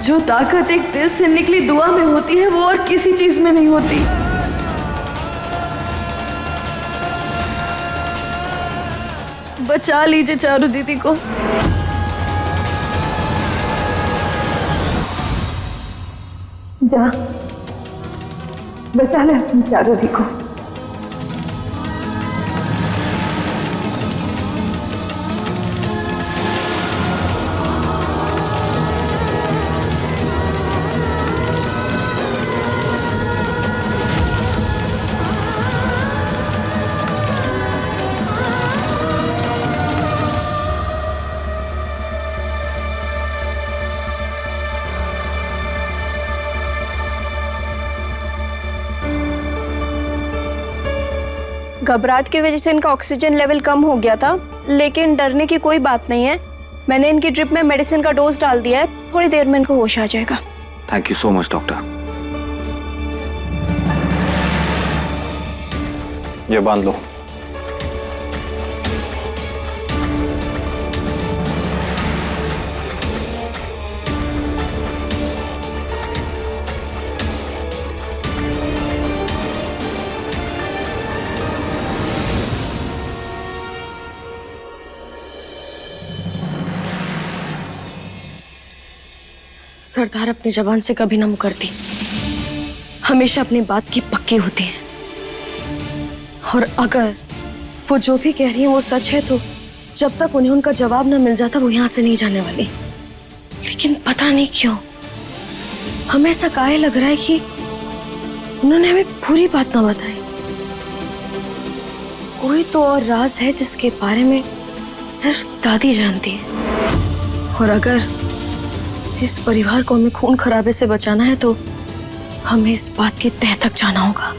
जो ताकत एक दिल से निकली दुआ में होती है वो और किसी चीज में नहीं होती। बचा लीजिए चारू दीदी को। जा, बचा ले अपनी चारू दीदी को। घबराहट की वजह से इनका ऑक्सीजन लेवल कम हो गया था, लेकिन डरने की कोई बात नहीं है। मैंने इनकी ड्रिप में मेडिसिन का डोज डाल दिया है, थोड़ी देर में इनको होश आ जाएगा। Thank you so much doctor. ये बांध लो। सरदार अपनी जबान से कभी ना मुकरती, हमेशा अपनी बात की पक्की होती है। और अगर वो जो भी कह रही है वो सच है तो जब तक उन्हें उनका जवाब ना मिल जाता वो यहाँ से नहीं जाने वाली। लेकिन पता नहीं क्यों हमें ऐसा काहे लग रहा है कि उन्होंने हमें पूरी बात ना बताई। कोई तो और राज है जिसके बारे में सिर्फ दादी जानती है। और अगर इस परिवार को हमें खून खराबे से बचाना है तो हमें इस बात की तह तक जाना होगा।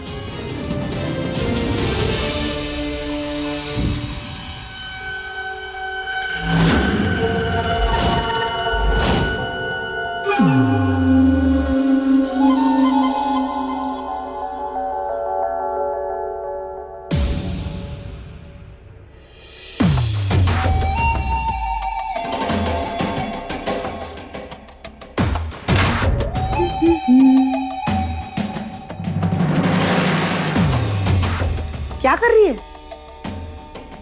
क्या कर रही है?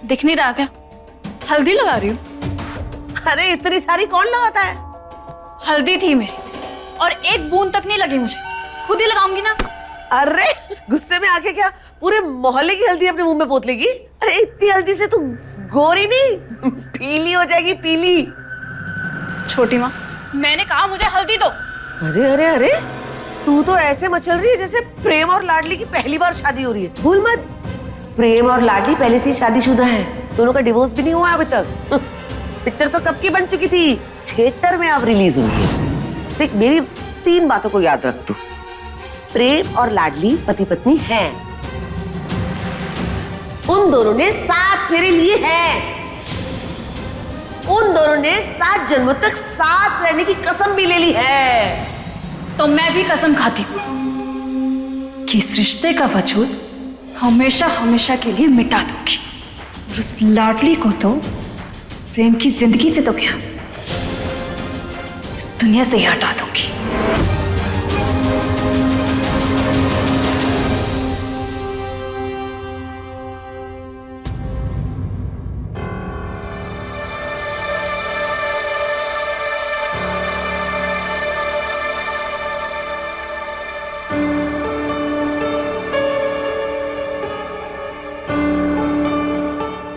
दिख नहीं रहा क्या? हल्दी लगा रही हूँ। अरे इतनी सारी कौन लगाता है? हल्दी थी मेरी और एक बूंद तक नहीं लगी मुझे, खुद ही लगाऊंगी ना। अरे गुस्से में आके क्या पूरे मोहल्ले की हल्दी अपने मुंह में पोत लेगी? अरे इतनी हल्दी से तू गोरी नहीं पीली हो जाएगी, पीली। छोटी माँ, मैंने कहा मुझे हल्दी दो। अरे अरे अरे तू तो ऐसे मचल रही है जैसे प्रेम और लाडली की पहली बार शादी हो रही है। भूल मत, प्रेम और लाडली पहले से ही शादीशुदा है, दोनों का डिवोर्स भी नहीं हुआ अभी तक। पिक्चर तो कब की बन चुकी थी, थिएटर में अब रिलीज हुई है। देख मेरी 3 बातों को याद रख तू, प्रेम और लाडली पति पत्नी हैं, उन दोनों ने 7 फेरे लिए हैं, उन दोनों ने 7 जन्मों तक साथ रहने की कसम भी ले ली है। तो मैं भी कसम खाती हूँ कि इस रिश्ते का वजूद हमेशा हमेशा के लिए मिटा दूंगी। और उस लाडली को तो प्रेम की जिंदगी से तो क्या, इस दुनिया से ही हटा दूंगी।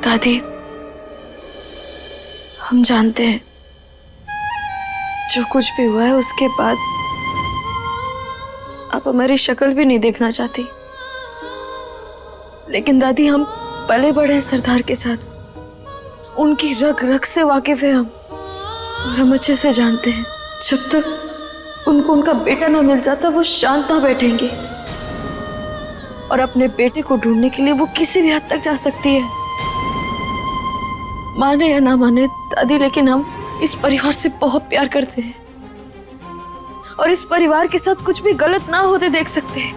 दादी, हम जानते हैं जो कुछ भी हुआ है उसके बाद आप हमारी शक्ल भी नहीं देखना चाहती, लेकिन दादी हम पले बड़े हैं सरदार के साथ, उनकी रग रग से वाकिफ है हम, और हम अच्छे से जानते हैं जब तक उनको उनका बेटा ना मिल जाता वो शांत ना बैठेंगे, और अपने बेटे को ढूंढने के लिए वो किसी भी हद तक जा सकती है, माने या ना माने दादी, लेकिन हम इस परिवार से बहुत प्यार करते हैं और इस परिवार के साथ कुछ भी गलत ना होते देख सकते हैं।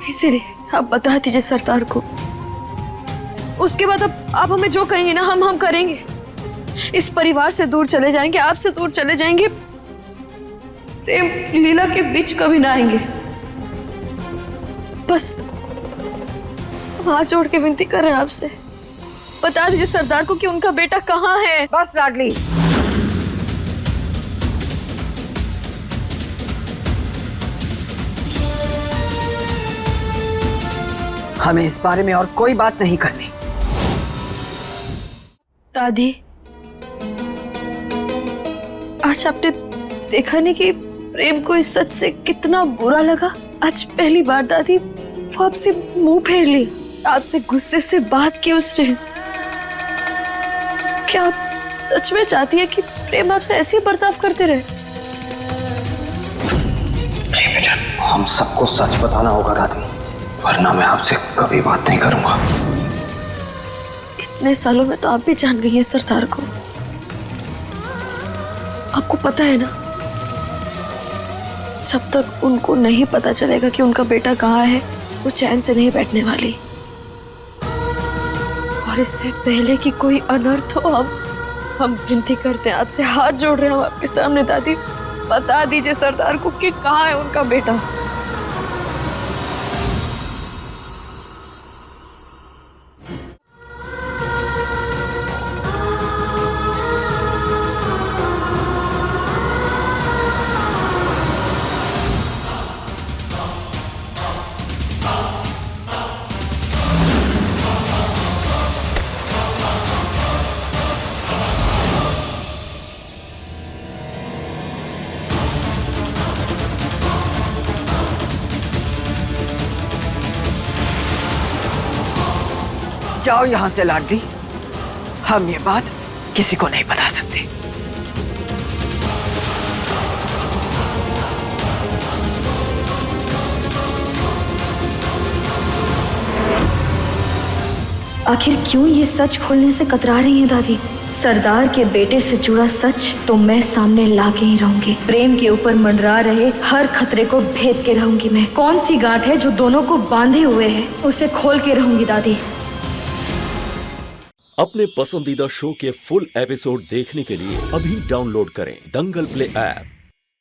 इसीलिए आप बता दीजिए सरदार को, उसके बाद अब आप हमें जो कहेंगे ना हम करेंगे। इस परिवार से दूर चले जाएंगे, आपसे दूर चले जाएंगे, प्रेम लीला के बीच कभी ना आएंगे। बस हाथ जोड़ के विनती कर रहे हैं आपसे, बता दीजिए सरदार को कि उनका बेटा कहाँ है। बस लाडली, हमें इस बारे में और कोई बात नहीं करनी। दादी, आज आपने देखा नहीं कि प्रेम को इस सच से कितना बुरा लगा। आज पहली बार दादी वो आपसे मुंह फेर ली, आपसे गुस्से से बात की उसने। क्या आप सच में चाहती है कि प्रेम आपसे ऐसे ही बर्ताव करते रहे? जी बेटा, हम सबको सच बताना होगा दादी, वरना मैं आपसे कभी बात नहीं करूंगा। इतने सालों में तो आप भी जान गई हैं सरदार को। आपको पता है ना, जब तक उनको नहीं पता चलेगा कि उनका बेटा कहाँ है वो चैन से नहीं बैठने वाली। और इससे पहले कि कोई अनर्थ हो, हम विनती करते हैं आपसे, हाथ जोड़ रहे हैं हम आपके सामने दादी, बता दीजिए सरदार को कि कहाँ है उनका बेटा। जाओ यहां से लाडली, हम ये बात किसी को नहीं बता सकते। आखिर क्यों ये सच खोलने से कतरा रही हैं दादी? सरदार के बेटे से जुड़ा सच तो मैं सामने ला के ही रहूंगी। प्रेम के ऊपर मंडरा रहे हर खतरे को भेद के रहूंगी मैं। कौन सी गांठ है जो दोनों को बांधे हुए है, उसे खोल के रहूंगी दादी। अपने पसंदीदा शो के फुल एपिसोड देखने के लिए अभी डाउनलोड करें दंगल प्ले ऐप।